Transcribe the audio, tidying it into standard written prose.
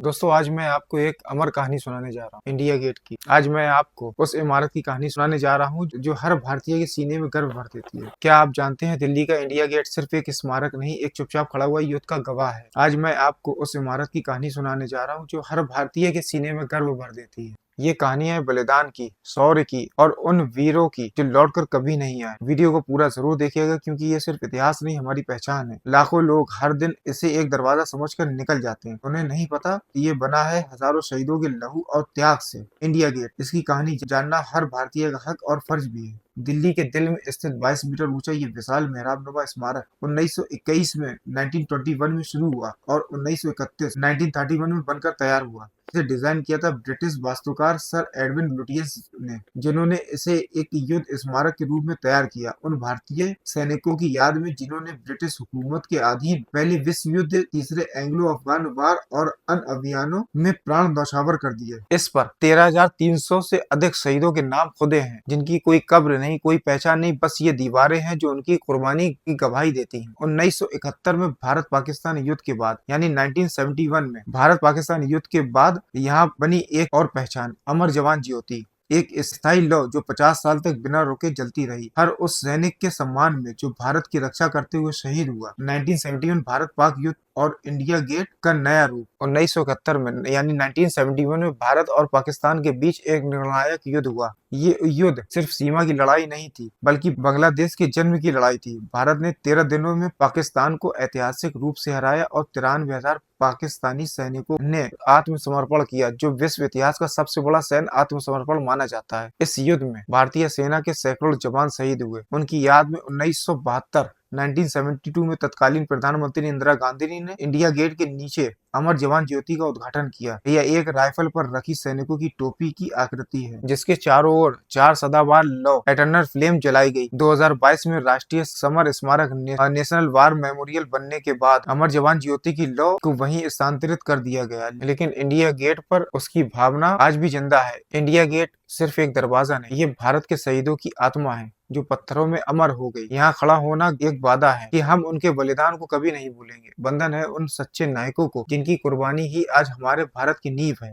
दोस्तों आज मैं आपको एक अमर कहानी सुनाने जा रहा हूँ इंडिया गेट की। आज मैं आपको उस इमारत की कहानी सुनाने जा रहा हूँ जो हर भारतीय के सीने में गर्व भर देती है। क्या आप जानते हैं दिल्ली का इंडिया गेट सिर्फ एक स्मारक नहीं, एक चुपचाप खड़ा हुआ युद्ध का गवाह है। आज मैं आपको उस इमारत की कहानी सुनाने जा रहा हूँ जो हर भारतीय के सीने में गर्व भर देती है। ये कहानी है बलिदान की, शौर्य की और उन वीरों की जो लौटकर कभी नहीं आए। वीडियो को पूरा जरूर देखिएगा क्योंकि ये सिर्फ इतिहास नहीं, हमारी पहचान है। लाखों लोग हर दिन इसे एक दरवाजा समझकर निकल जाते हैं। उन्हें नहीं पता कि ये बना है हजारों शहीदों के लहू और त्याग से। इंडिया गेट, इसकी कहानी जानना हर भारतीय का हक और फर्ज भी है। दिल्ली के दिल में स्थित 22 मीटर ऊंचा ये विशाल मेहराबनुमा स्मारक 1921 में 1921 में शुरू हुआ और 1931 1931 में बनकर तैयार हुआ। इसे डिजाइन किया था ब्रिटिश वास्तुकार सर एडविन लुटियंस ने, जिन्होंने इसे एक युद्ध स्मारक के रूप में तैयार किया उन भारतीय सैनिकों की याद में जिन्होंने ब्रिटिश हुकूमत के अधीन पहले विश्व युद्ध, तीसरे एंग्लो अफगान वार और अन्य अभियानों में प्राण न्यौछावर कर दिए। इस पर 13,300 से अधिक शहीदों के नाम खुदे हैं, जिनकी कोई कब्र नहीं, कोई पहचान नहीं, बस ये दीवारें हैं जो उनकी कुर्बानी की गवाही देती हैं। 1971 में भारत पाकिस्तान युद्ध के बाद यानी 1971 में भारत पाकिस्तान युद्ध के बाद यहाँ बनी एक और पहचान, अमर जवान ज्योति। एक स्थायी लौ जो 50 साल तक बिना रुके जलती रही, हर उस सैनिक के सम्मान में जो भारत की रक्षा करते हुए शहीद हुआ। 1971 भारत पाक युद्ध और इंडिया गेट का नया रूप। 1971 में यानी 1971 में भारत और पाकिस्तान के बीच एक निर्णायक युद्ध हुआ। ये युद्ध सिर्फ सीमा की लड़ाई नहीं थी, बल्कि बांग्लादेश के जन्म की लड़ाई थी। भारत ने 13 दिनों में पाकिस्तान को ऐतिहासिक रूप से हराया और 93,000 पाकिस्तानी सैनिकों ने आत्मसमर्पण किया, जो विश्व इतिहास का सबसे बड़ा सैन्य आत्मसमर्पण माना जाता है। इस युद्ध में भारतीय सेना के सैकड़ों जवान शहीद हुए। उनकी याद में 1972 में तत्कालीन प्रधानमंत्री इंदिरा गांधी ने इंडिया गेट के नीचे अमर जवान ज्योति का उद्घाटन किया। यह एक राइफल पर रखी सैनिकों की टोपी की आकृति है, जिसके चारों ओर 4 सदाबहार लौ एटर्नल फ्लेम जलाई गई। 2022 में राष्ट्रीय समर स्मारक नेशनल वार मेमोरियल बनने के बाद अमर जवान ज्योति की लौ को वहीं स्थानांतरित कर दिया गया, लेकिन इंडिया गेट पर उसकी भावना आज भी जिंदा है। इंडिया गेट सिर्फ एक दरवाजा नहीं, ये भारत के शहीदों की आत्मा है जो पत्थरों में अमर हो गई। यहाँ खड़ा होना एक वादा है कि हम उनके बलिदान को कभी नहीं भूलेंगे। बंधन है उन सच्चे नायकों को जिनकी कुर्बानी ही आज हमारे भारत की नींव है।